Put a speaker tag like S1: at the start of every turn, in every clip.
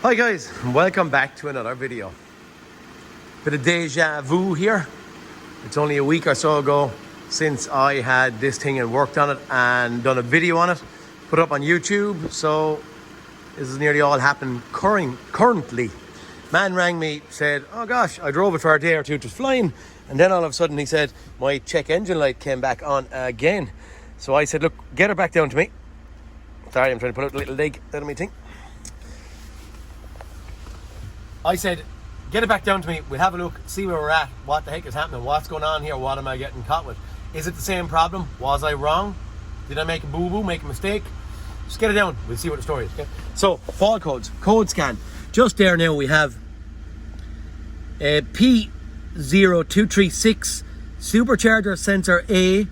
S1: Hi guys, welcome back to another video. Bit of deja vu here. It's only a week or so ago since I had this thing and worked on it and done a video on it, put it up on YouTube. So this is nearly all happened currently. Man rang me, said, oh gosh, I drove it for a day or two, it was flying. And then all of a sudden he said, my check engine light came back on again. So I said, look, get her back down to me. Sorry, I'm trying to put out a little dig out of my thing. I said, get it back down to me, we'll have a look, see where we're at, what the heck is happening, what's going on here, what am I getting caught with? Is it the same problem? Was I wrong? Did I make a boo-boo, make a mistake? Just get it down, we'll see what the story is, okay? So, fault codes, code scan. Just there now we have a P0236 supercharger sensor A,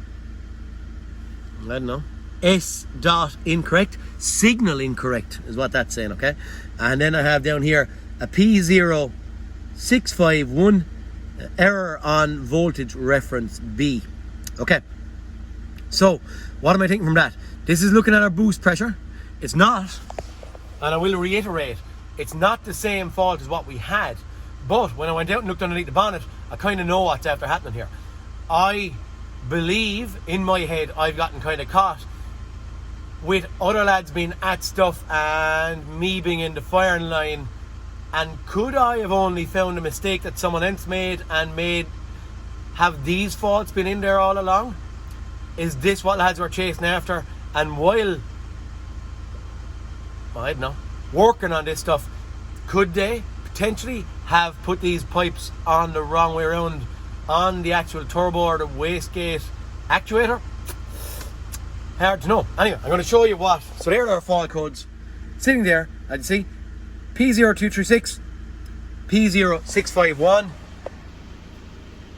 S1: I don't know, S dot incorrect, signal incorrect is what that's saying, okay? And then I have down here a P0651 error on voltage reference B. Okay, so what am I thinking from that? This is looking at our boost pressure. It's not, and I will reiterate, it's not the same fault as what we had, but when I went out and looked underneath the bonnet, I kind of know what's after happening here. I believe in my head I've gotten kind of caught with other lads being at stuff and me being in the firing line. And could I have only found a mistake that someone else made and have these faults been in there all along? Is this what lads were chasing after? And while, I don't know, working on this stuff, could they potentially have put these pipes on the wrong way around on the actual turbo or the wastegate actuator? Hard to know. Anyway, I'm going to show you what. So there are our fault codes sitting there, and you see P0236, P0651.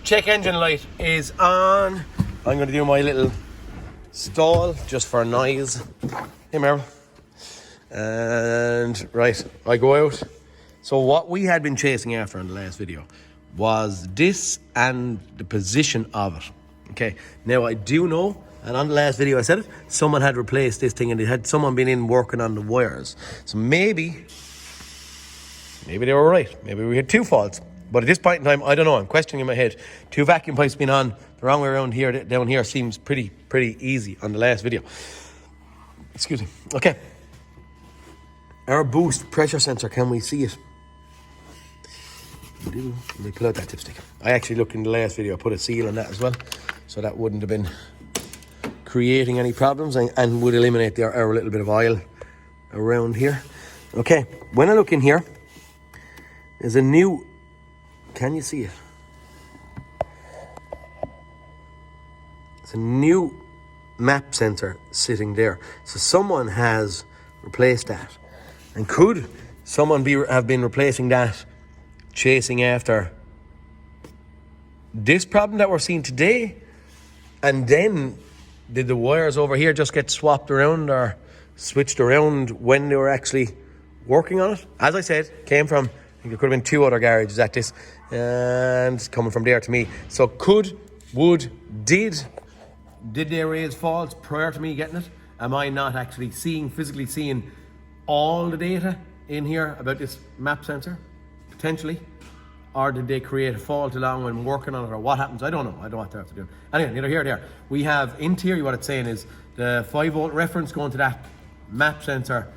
S1: Check engine light is on. I'm going to do my little stall just for noise. Hey Merrill. And right, I go out. So what we had been chasing after in the last video was this and the position of it. Okay, now I do know, and on the last video I said it, someone had replaced this thing and it had someone been in working on the wires. So maybe they were right. Maybe we had two faults. But at this point in time, I don't know. I'm questioning in my head. Two vacuum pipes being on the wrong way around here, down here seems pretty easy on the last video. Excuse me. Okay. Our boost pressure sensor, can we see it? Let me pull out that dipstick. I actually looked in the last video, I put a seal on that as well. So that wouldn't have been creating any problems and would eliminate our little bit of oil around here. Okay, when I look in here, there's a new, can you see it? It's a new map sensor sitting there. So someone has replaced that. And could someone have been replacing that, chasing after this problem that we're seeing today? And then did the wires over here just get swapped around or switched around when they were actually working on it? As I said, came from, I think there could have been two other garages at this, and coming from there to me. So did they raise faults prior to me getting it? Am I not actually physically seeing all the data in here about this map sensor? Potentially. Or did they create a fault along when working on it, or what happens? I don't know. I don't know what they have to do. Anyway, neither here nor there. We have in theory what it's saying is the 5 volt reference going to that map sensor,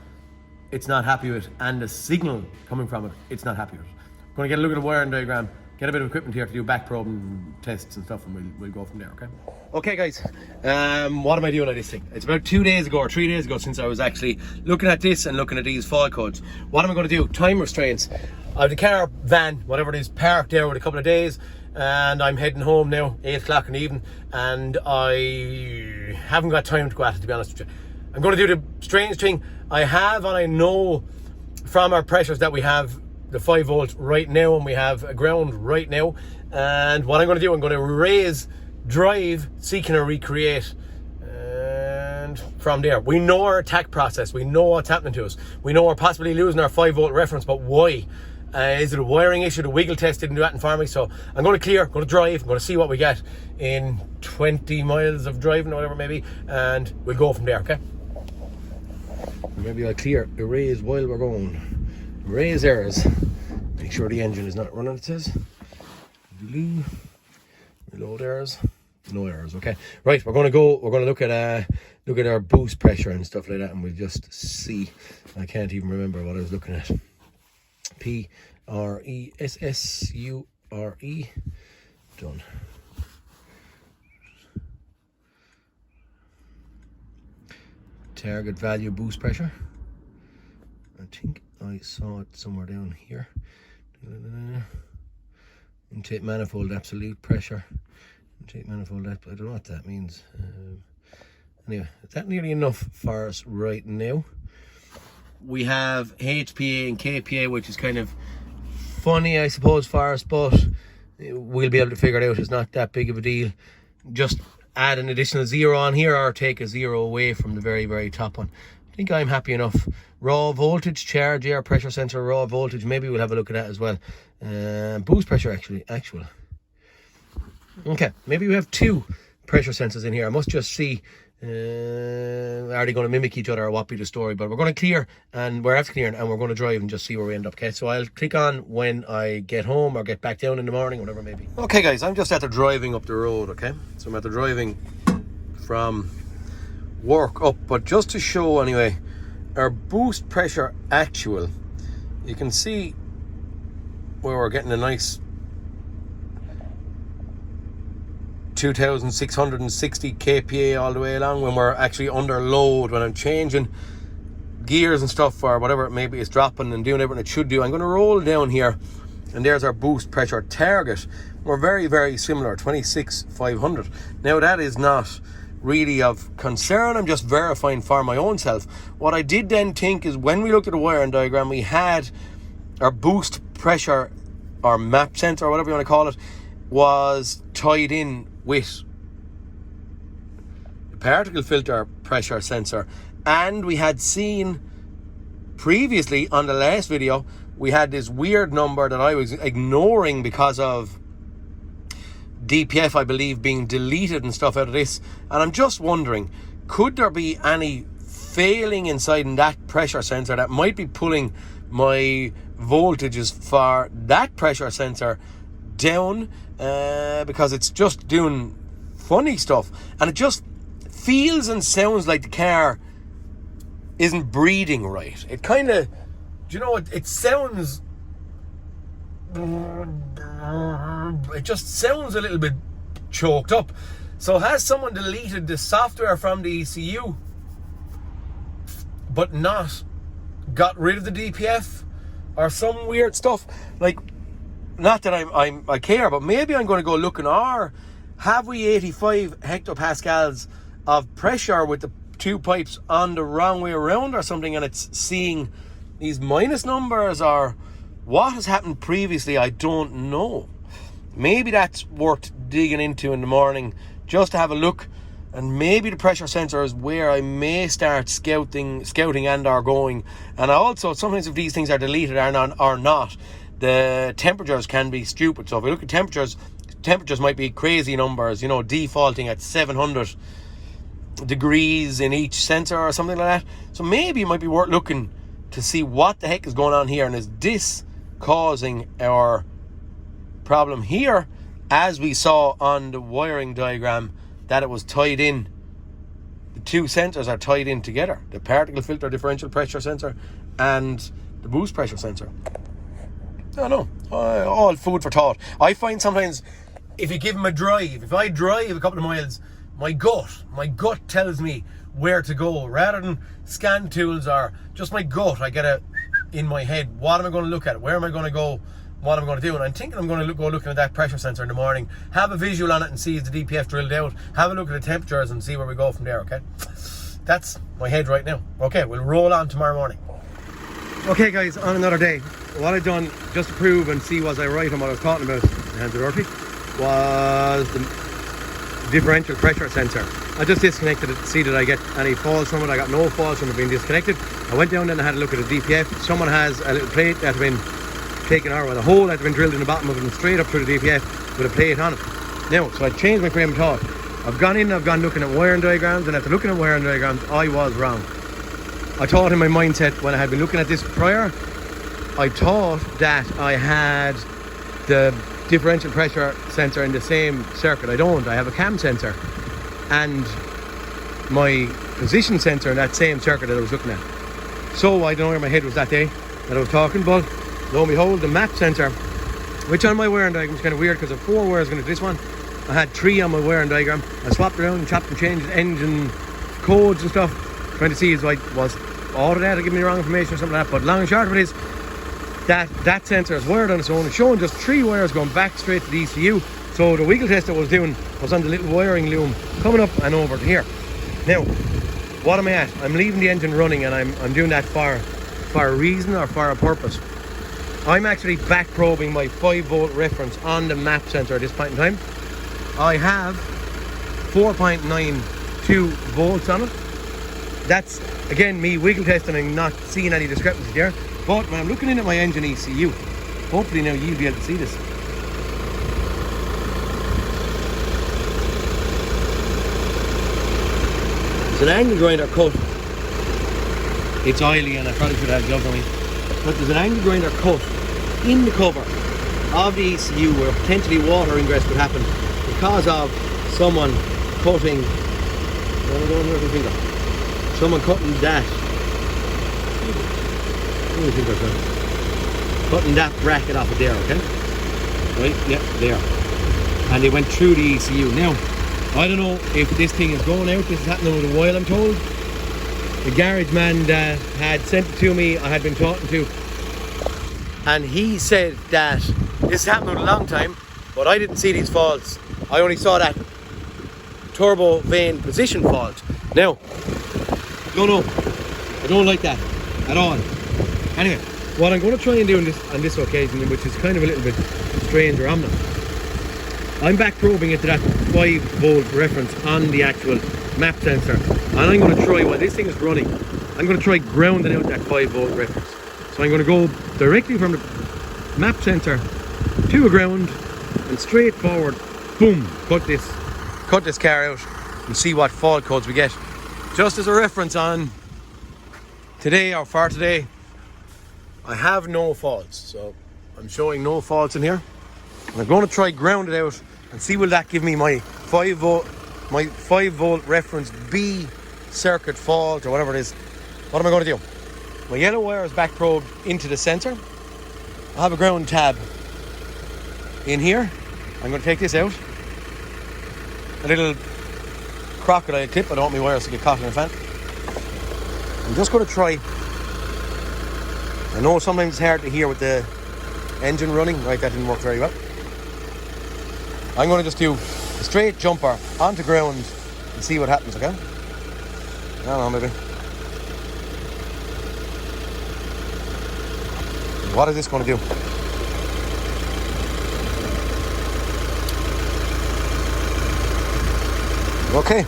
S1: it's not happy with, and the signal coming from it, it's not happy with. I'm going to get a look at the wiring diagram, get a bit of equipment here to do back probing tests and stuff, and we'll go from there, okay? Okay guys, what am I doing on this thing? It's about 2 days ago or 3 days ago since I was actually looking at this and looking at these fault codes. What am I going to do? Time restraints. I have the car, van, whatever it is, parked there with a couple of days, and I'm heading home now, 8 o'clock in the evening, and I haven't got time to go at it, to be honest with you. I'm going to do the strange thing. I have, and I know from our pressures that we have the 5 volt right now, and we have a ground right now. And what I'm going to do, I'm going to raise, drive, seeking a recreate, and from there, we know our attack process. We know what's happening to us. We know we're possibly losing our 5 volt reference, but why? Is it a wiring issue? The wiggle test didn't do that for me. So I'm going to clear, going to drive, I'm going to see what we get in 20 miles of driving or whatever it may be, and we'll go from there, okay? Maybe I'll clear the raise while we're going. raise errors. Make sure the engine is not running, it says. Reload errors. No errors, okay. Right, we're gonna look at our boost pressure and stuff like that, and we'll just see. I can't even remember what I was looking at. P0651. Done. Target value boost pressure. I think I saw it somewhere down here. Intake manifold absolute pressure. Intake manifold, I don't know what that means. Anyway, is that nearly enough for us right now? We have HPA and KPA, which is kind of funny, I suppose, for us, but we'll be able to figure it out. It's not that big of a deal. Just add an additional 0 on here, or take a 0 away from the very, very top one. I think I'm happy enough. Raw voltage, charge, air pressure sensor, raw voltage. Maybe we'll have a look at that as well. Boost pressure, actual. Okay, maybe we have 2 pressure sensors in here. I must just see, are they going to mimic each other or what be the story? But we're going to clear, and we're after clearing, and we're going to drive and just see where we end up. Okay, so I'll click on when I get home or get back down in the morning, whatever it may be. Okay guys, I'm just after driving up the road, okay? So I'm after driving from work up, but just to show anyway, our boost pressure actual, you can see where we're getting a nice 2,660 kPa all the way along when we're actually under load. When I'm changing gears and stuff or whatever it may be, it's dropping and doing everything it should do. I'm going to roll down here, and there's our boost pressure target. We're very, very similar, 26,500. Now that is not really of concern. I'm just verifying for my own self. What I did then think is, when we looked at the wiring diagram, we had our boost pressure, or map sensor, or whatever you want to call it, was tied in with the particle filter pressure sensor. And we had seen previously on the last video, we had this weird number that I was ignoring because of DPF, I believe, being deleted and stuff out of this. And I'm just wondering, could there be any failing inside in that pressure sensor that might be pulling my voltages for that pressure sensor down, because it's just doing funny stuff, and it just feels and sounds like the car isn't breathing right. It kind of, do you know, it sounds, it just sounds a little bit choked up. So has someone deleted the software from the ECU but not got rid of the DPF or some weird stuff? Like, not that I care, but maybe I'm going to go looking, or have we 85 hectopascals of pressure with the 2 pipes on the wrong way around or something, and it's seeing these minus numbers, or what has happened previously? I don't know. Maybe that's worth digging into in the morning just to have a look, and maybe the pressure sensor is where I may start scouting and are going. And also, sometimes if these things are deleted or not, the temperatures can be stupid. So if we look at temperatures might be crazy numbers, you know, defaulting at 700 degrees in each sensor or something like that. So maybe it might be worth looking to see what the heck is going on here, and is this causing our problem here, as we saw on the wiring diagram, that it was tied in. The 2 sensors are tied in together, the particle filter differential pressure sensor and the boost pressure sensor. I don't know, all food for thought. I find sometimes if you give them a drive, if I drive a couple of miles, my gut tells me where to go, rather than scan tools or just my gut. I get in my head, what am I going to look at, where am I going to go, what am I going to do? And I'm thinking I'm going to go looking at that pressure sensor in the morning, have a visual on it and see is the DPF drilled out, have a look at the temperatures and see where we go from there. Okay, that's my head right now. Okay, we'll roll on tomorrow morning. Okay guys, on another day, what I've done just to prove and see was I right on what I was talking about, hands are dirty, was the differential pressure sensor. I just disconnected it to see that I get any faults from it. I got no faults from it being disconnected. I went down and I had a look at the DPF. Someone has a little plate that had been taken out, with a hole that had been drilled in the bottom of it and straight up through the DPF with a plate on it. Now, so I changed my frame of thought. I've gone looking at wiring diagrams, and after looking at wiring diagrams, I was wrong. I thought in my mindset, when I had been looking at this prior, I thought that I had the differential pressure sensor in the same circuit. I don't. I have a cam sensor and my position sensor in that same circuit that I was looking at. So I don't know where my head was that day that I was talking, but lo and behold, the map sensor, which on my wiring diagram is kind of weird because I have 4 wires going to this one. I had 3 on my wiring diagram. I swapped around and chopped and changed engine codes and stuff, trying to see if I was auto data giving me the wrong information or something like that. But long and short of it is that sensor is wired on its own. It's showing just 3 wires going back straight to the ECU. So the wiggle test I was doing was on the little wiring loom coming up and over to here. Now, what am I at? I'm leaving the engine running, and I'm doing that for a reason or for a purpose. I'm actually back probing my 5-volt reference on the map sensor at this point in time. I have 4.92 volts on it. That's again me wiggle testing and not seeing any discrepancy there. But when I'm looking in at my engine ECU, hopefully now you'll be able to see this. There's an angle grinder cut. It's oily and I probably should have gloves on me. But there's an angle grinder cut in the cover of the ECU where potentially water ingress could happen because of someone cutting. Someone cutting that. Cutting that bracket off of there, okay? Right, yeah, there. And they went through the ECU. Now, I don't know if this thing is going out. This is happening with a while, I'm told. The garage man that had sent it to me, I had been talking to, and he said that this happened a long time, but I didn't see these faults. I only saw that turbo vane position fault. Now, I don't like that at all. Anyway, what I'm going to try and do on this occasion, which is kind of a little bit strange or ominous, I'm back probing it to that 5-volt reference on the actual map sensor, and I'm going to try, while this thing is running, I'm going to try grounding out that 5-volt reference. So I'm going to go directly from the map sensor to a ground and straight forward, boom, cut this car out and see what fault codes we get. Just as a reference on today or for today, I have no faults, so I'm showing no faults in here. I'm going to try ground it out and see will that give me my 5-volt reference B circuit fault or whatever it is. What am I going to do? My yellow wire is back probed into the sensor. I have a ground tab in here. I'm going to take this out. A little crocodile clip. I don't want my wires to get caught in the fan. I'm just going to try. I know sometimes it's hard to hear with the engine running. Right, that didn't work very well. I'm going to just do a straight jumper onto ground and see what happens, okay? I don't know, maybe. What is this going to do? Okay.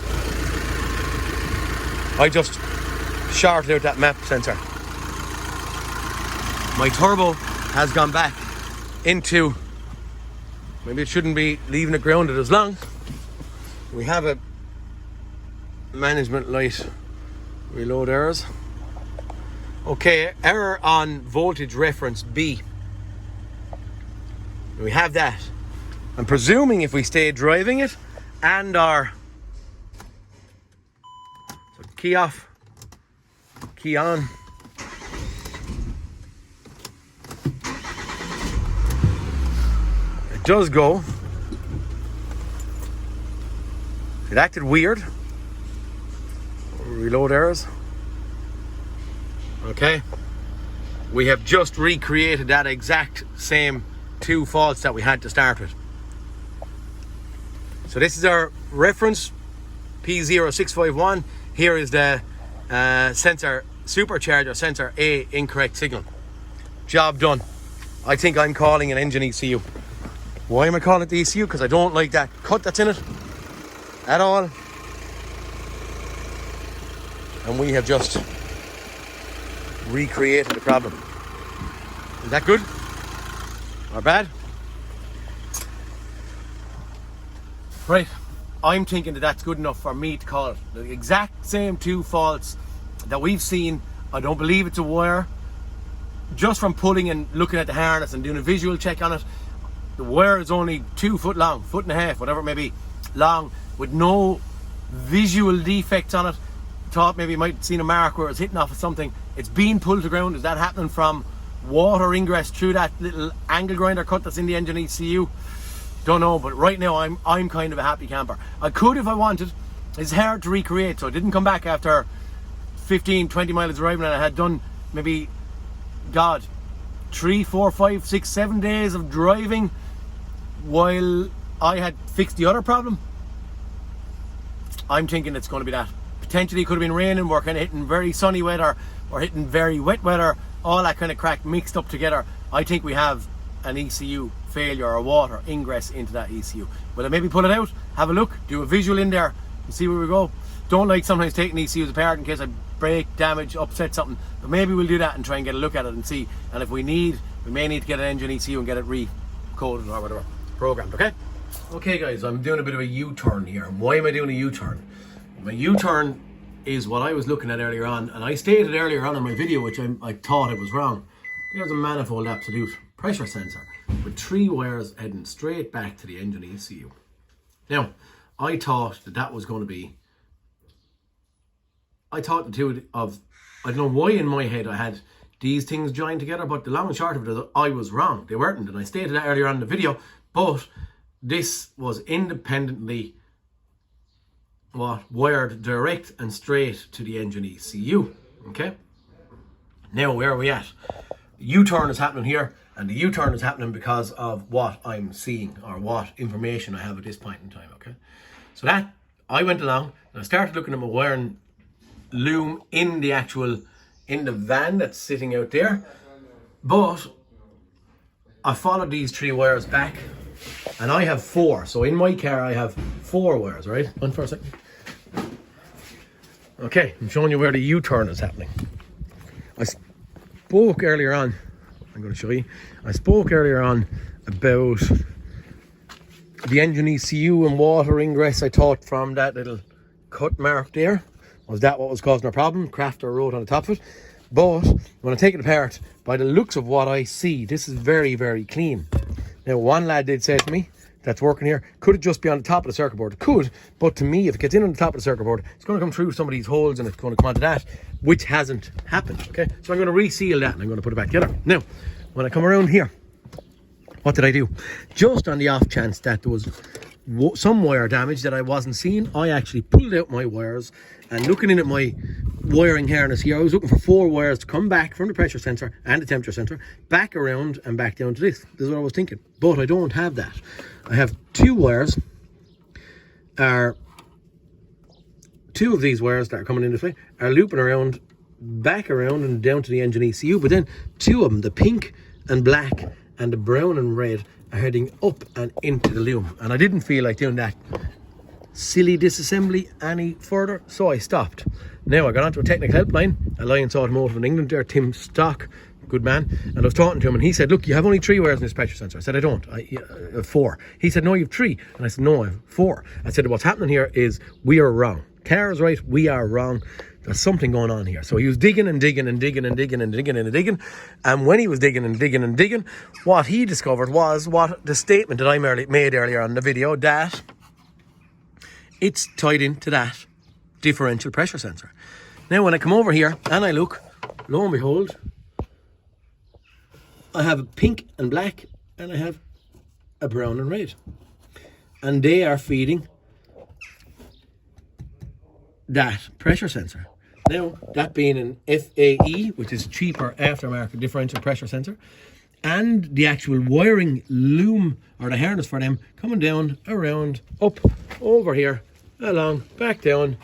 S1: I just shorted out that map sensor. My turbo has gone back into, maybe it shouldn't be leaving it grounded as long. We have a management light reload errors. Okay, error on voltage reference B. We have that. I'm presuming if we stay driving it and our key off, key on. It does go. It acted weird. Reload errors. Okay. We have just recreated that exact same 2 faults that we had to start with. So this is our reference P0651. Here is the sensor supercharger sensor A incorrect signal. Job done. I think I'm calling an engine ECU. Why am I calling it the ECU? Because I don't like that cut that's in it at all. And we have just recreated the problem. Is that good or bad? Right, I'm thinking that that's good enough for me to call it. The exact same 2 faults that we've seen. I don't believe it's a wire. just from pulling and looking at the harness and doing a visual check on it, the wire is only 2 foot long, 1.5 foot, whatever it may be, long, with no visual defects on it. Thought maybe you might have seen a mark where it's hitting off of something. It's being pulled to ground. Is that happening from water ingress through that little angle grinder cut that's in the engine ECU? Don't know, but right now I'm kind of a happy camper. I could if I wanted. It's hard to recreate, so I didn't come back after 15, 20 miles driving, and I had done maybe, God, 3, 4, 5, 6, 7 days of driving while I had fixed the other problem. I'm thinking it's going to be that. Potentially it could have been raining, we're kind of hitting very sunny weather, or hitting very wet weather, all that kind of crack mixed up together. I think we have an ECU failure or water ingress into that ECU. Will I maybe pull it out, have a look, do a visual in there and see where we go? Don't like sometimes taking ECUs apart in case I break, damage, upset something, but maybe we'll do that and try and get a look at it and see. And if we may need to get an engine ECU and get it recoded or whatever, programmed, okay? Okay guys, I'm doing a bit of a U-turn here. Why am I doing a U-turn? My U-turn is what I was looking at earlier on, and I stated earlier on in my video, which I thought it was wrong. There's a manifold absolute pressure sensor with 3 wires heading straight back to the engine ECU. Now, I thought that was going to be, I thought the two of, I don't know why in my head I had these things joined together, but the long and short of it is I was wrong. They weren't, and I stated that earlier on in the video, but this was independently wired direct and straight to the engine ECU. Okay, now where are we at? The U-turn is happening here, and the U-turn is happening because of what I'm seeing or what information I have at this point in time. Okay, so that I went along and I started looking at my wiring loom in the van that's sitting out there, but I followed these 3 wires back, and I have 4. So in my car I have 4 wires, right? One for a second. Okay, I'm showing you where the U-turn is happening. I spoke earlier on, I'm going to show you. I spoke earlier on about the engine ECU and water ingress. I thought from that little cut mark there, was that what was causing a problem? Crafter wrote on the top of it. But when I take it apart, by the looks of what I see, this is very, very clean. Now, one lad did say to me, that's working here, could it just be on the top of the circuit board? It could, but to me, if it gets in on the top of the circuit board, it's going to come through some of these holes and it's going to come onto that, which hasn't happened, okay? So I'm going to reseal that and I'm going to put it back together. Now, when I come around here, what did I do? Just on the off chance that there was some wire damage that I wasn't seeing, I actually pulled out my wires, and looking in at my wiring harness here, I was looking for 4 wires to come back from the pressure sensor and the temperature sensor, back around and back down to this. This is what I was thinking, but I don't have that. I have 2 wires, 2 of these wires that are coming in this way are looping around, back around and down to the engine ECU, but then 2 of them, the pink and black and the brown and red, are heading up and into the loom, and I didn't feel like doing that silly disassembly any further, so I stopped. Now I got onto a technical helpline, Alliance Automotive in England there, Tim Stock, good man, and I was talking to him and he said, look, you have only 3 wires in this pressure sensor. I said, I don't, I have 4. He said, no, you have 3. And I said, no, I have 4. I said, what's happening here is we are wrong. Car is right, we are wrong. There's something going on here. So he was digging and digging and digging and digging and digging and digging. And when he was digging and digging and digging, what he discovered was what the statement that I made earlier on in the video, that it's tied into that differential pressure sensor. Now when I come over here and I look, lo and behold, I have a pink and black and I have a brown and red. And they are feeding that pressure sensor. Now, that being an FAE, which is cheaper aftermarket differential pressure sensor, and the actual wiring loom or the harness for them coming down, around, up, over here, along, back down,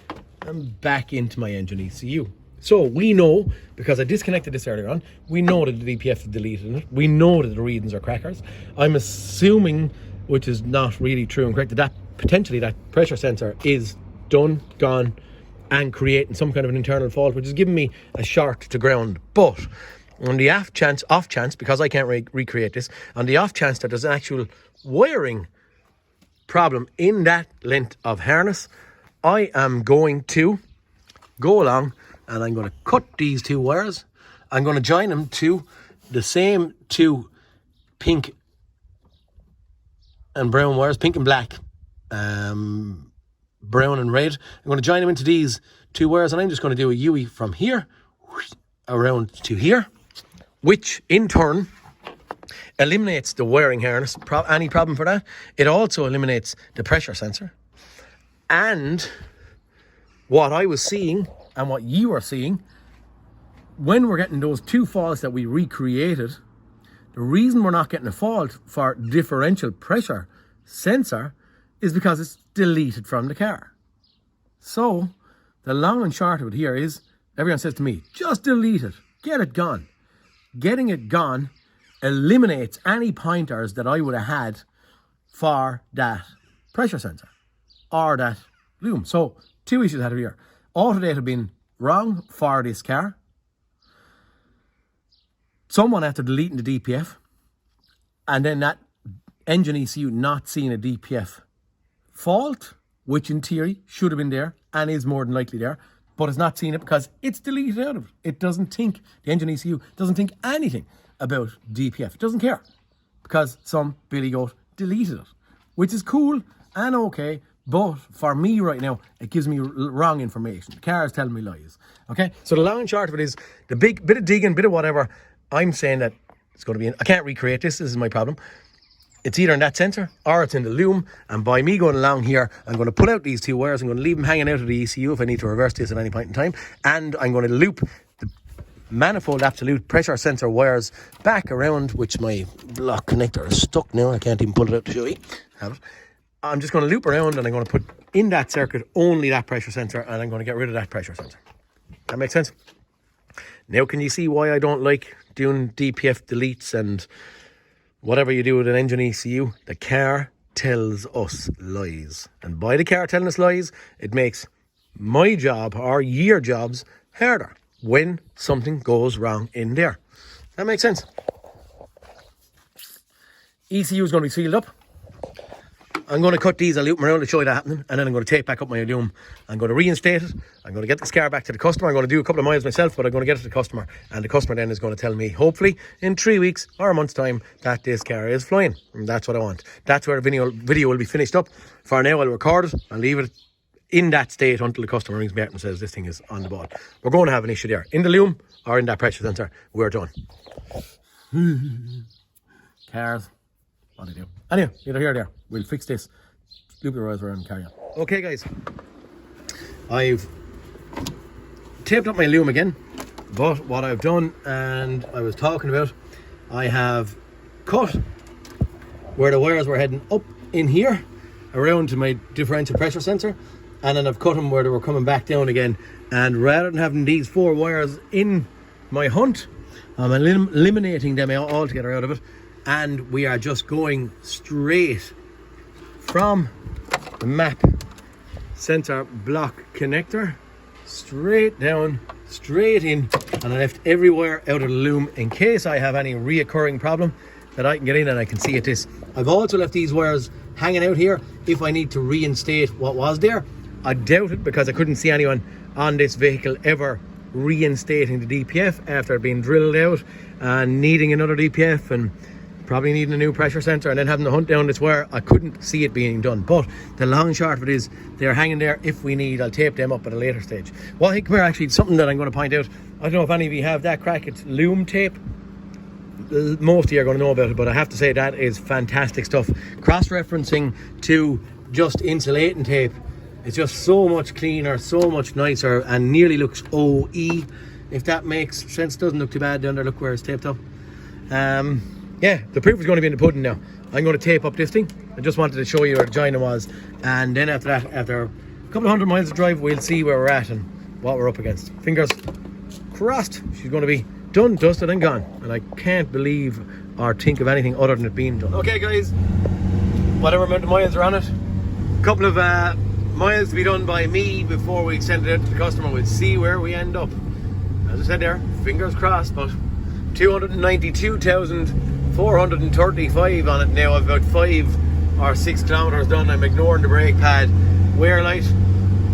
S1: and back into my engine ECU. So we know, because I disconnected this earlier on, we know that the DPF is deleted it. We know that the readings are crackers. I'm assuming, which is not really true and correct, that potentially that pressure sensor is done, gone, and creating some kind of an internal fault, which is giving me a short to ground. But on the off chance, because I can't recreate this, on the off chance that there's an actual wiring problem in that length of harness, I am going to go along and I'm going to cut these 2 wires. I'm going to join them to the same two pink and brown wires, pink and black, brown and red. I'm going to join them into these two wires, and I'm just going to do a UE from here around to here, which in turn eliminates the wiring harness, any problem for that. It also eliminates the pressure sensor. And what I was seeing and what you are seeing, when we're getting those two faults that we recreated, the reason we're not getting a fault for differential pressure sensor is because it's deleted from the car. So the long and short of it here is, everyone says to me, just delete it, get it gone. Getting it gone eliminates any pointers that I would have had for that pressure sensor or that loom. So two issues out of here. Autodate had been wrong for this car. Someone after deleting the DPF, and then that engine ECU not seeing a DPF fault, which in theory should have been there and is more than likely there, but it's not seeing it because it's deleted out of it. It doesn't think, the engine ECU doesn't think anything about DPF. It doesn't care because some billy goat deleted it, which is cool and okay, but for me right now, it gives me wrong information. The car is telling me lies. Okay, so the long and short of it is, the big bit of digging, bit of whatever, I'm saying that it's going to be in, I can't recreate this is my problem. It's either in that sensor or it's in the loom, and by me going along here, I'm going to pull out these two wires. I'm going to leave them hanging out of the ECU if I need to reverse this at any point in time, and I'm going to loop the manifold absolute pressure sensor wires back around, which my block connector is stuck now. I can't even pull it out to show you. Have it. I'm just going to loop around, and I'm going to put in that circuit only that pressure sensor, and I'm going to get rid of that pressure sensor. That makes sense? Now can you see why I don't like doing DPF deletes and whatever you do with an engine ECU? The car tells us lies. And by the car telling us lies, it makes my job or your jobs harder when something goes wrong in there. That makes sense? ECU is going to be sealed up. I'm going to cut these, I'll loop them around to show you that happening, and then I'm going to tape back up my loom. I'm going to reinstate it. I'm going to get this car back to the customer. I'm going to do a couple of miles myself, but I'm going to get it to the customer, and the customer then is going to tell me, hopefully in 3 weeks or a month's time, that this car is flying. And that's what I want. That's where the video will be finished up. For now, I'll record it. I'll leave it in that state until the customer rings me out and says this thing is on the ball. We're going to have an issue there. In the loom or in that pressure sensor, we're done. Cars. What do you do? Anyway, either here or there. We'll fix this. Loop the wires around and carry on. Okay, guys. I've taped up my loom again. But what I've done, and I was talking about, I have cut where the wires were heading up in here, around to my differential pressure sensor. And then I've cut them where they were coming back down again. And rather than having these four wires in my hunt, I'm eliminating them altogether out of it. And we are just going straight from the map sensor block connector, straight down, straight in, and I left every wire out of the loom in case I have any reoccurring problem that I can get in and I can see at this. I've also left these wires hanging out here if I need to reinstate what was there. I doubt it because I couldn't see anyone on this vehicle ever reinstating the DPF after being drilled out and needing another DPF and probably needing a new pressure sensor and then having to hunt down this wire. I couldn't see it being done, but the long and short of it is they're hanging there. If we need, I'll tape them up at a later stage. Well, hey, come here, actually, something that I'm going to point out. I don't know if any of you have that crack. It's loom tape. Most of you are going to know about it, but I have to say that is fantastic stuff. Cross-referencing to just insulating tape, it's just so much cleaner, so much nicer, and nearly looks OE, if that makes sense. Doesn't look too bad down there. Look where it's taped up. Yeah, the proof is going to be in the pudding now. I'm going to tape up this thing. I just wanted to show you where the joiner was. And then after that, after a couple of hundred miles of drive, we'll see where we're at and what we're up against. Fingers crossed. She's going to be done, dusted and gone. And I can't believe or think of anything other than it being done. Okay, guys. Whatever amount of miles are on it. A couple of miles to be done by me before we send it out to the customer. We'll see where we end up. As I said there, fingers crossed, but 292,435 on it now. I've about 5 or 6 kilometers done. I'm ignoring the brake pad wear light.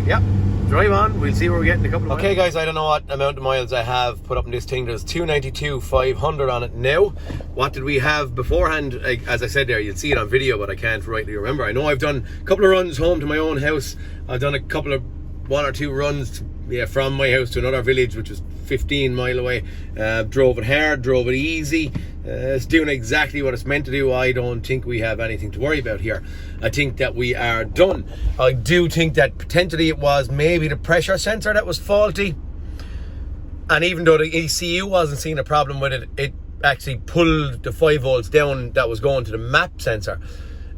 S1: Yep, drive on, we'll see where we get in a couple of miles. Okay guys, I don't know what amount of miles I have put up in this thing. There's 292,500 on it now. What did we have beforehand? As I said there, you'll see it on video, but I can't rightly remember. I know I've done a couple of runs home to my own house. I've done a couple of 1 or 2 runs from my house to another village, which was 15 mile away. Drove it hard, drove it easy. It's doing exactly what it's meant to do. I don't think we have anything to worry about here. I think that we are done. I do think that potentially it was maybe the pressure sensor that was faulty, and even though the ECU wasn't seeing a problem with it, it actually pulled the 5 volts down that was going to the map sensor.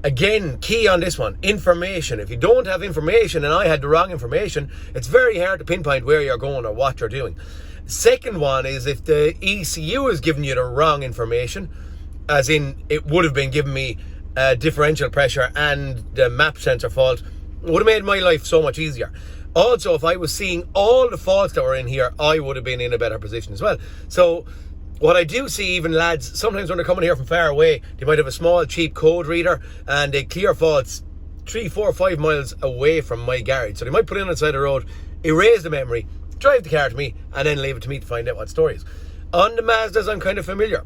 S1: Again, key on this one, information. If you don't have information, and I had the wrong information, it's very hard to pinpoint where you're going or what you're doing. Second one is if the ECU is giving you the wrong information, as in it would have been giving me differential pressure and the map sensor fault, it would have made my life so much easier. Also, if I was seeing all the faults that were in here, I would have been in a better position as well. So what I do see, even lads, sometimes when they're coming here from far away, they might have a small cheap code reader and they clear faults 3, 4, 5 miles away from my garage. So they might put it on the side of the road, erase the memory, drive the car to me, and then leave it to me to find out what story is. On the Mazdas, I'm kind of familiar.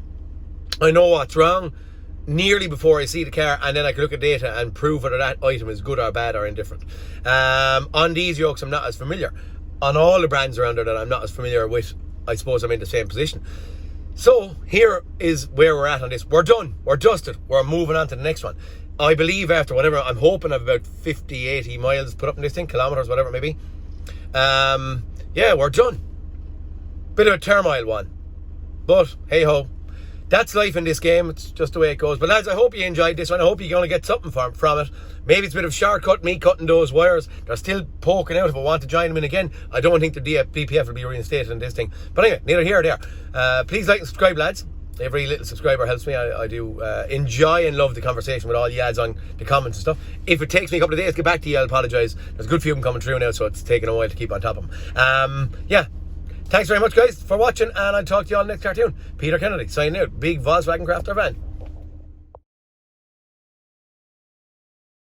S1: I know what's wrong nearly before I see the car, and then I can look at data and prove whether that item is good or bad or indifferent. On these yokes, I'm not as familiar. On all the brands around there that I'm not as familiar with, I suppose I'm in the same position. So here is where we're at on this. We're done. We're dusted. We're moving on to the next one. I believe after whatever, I'm hoping I've about 50, 80 miles put up in this thing, kilometers, whatever it may be. Yeah, we're done. Bit of a turmoil one. But hey ho. That's life in this game. It's just the way it goes. But lads, I hope you enjoyed this one. I hope you're going to get something from it. Maybe it's a bit of shortcut, me cutting those wires. They're still poking out if I want to join them in again. I don't think the BPF will be reinstated in this thing. But anyway, neither here nor there. Please like and subscribe, lads. Every little subscriber helps me. I do enjoy and love the conversation with all you lads on the comments and stuff. If it takes me a couple of days to get back to you, I'll apologise. There's a good few of them coming through now, so it's taking a while to keep on top of them. Yeah. Thanks very much, guys, for watching, and I'll talk to you all next cartoon. Peter Kennedy, signing out. Big Volkswagen Crafter van.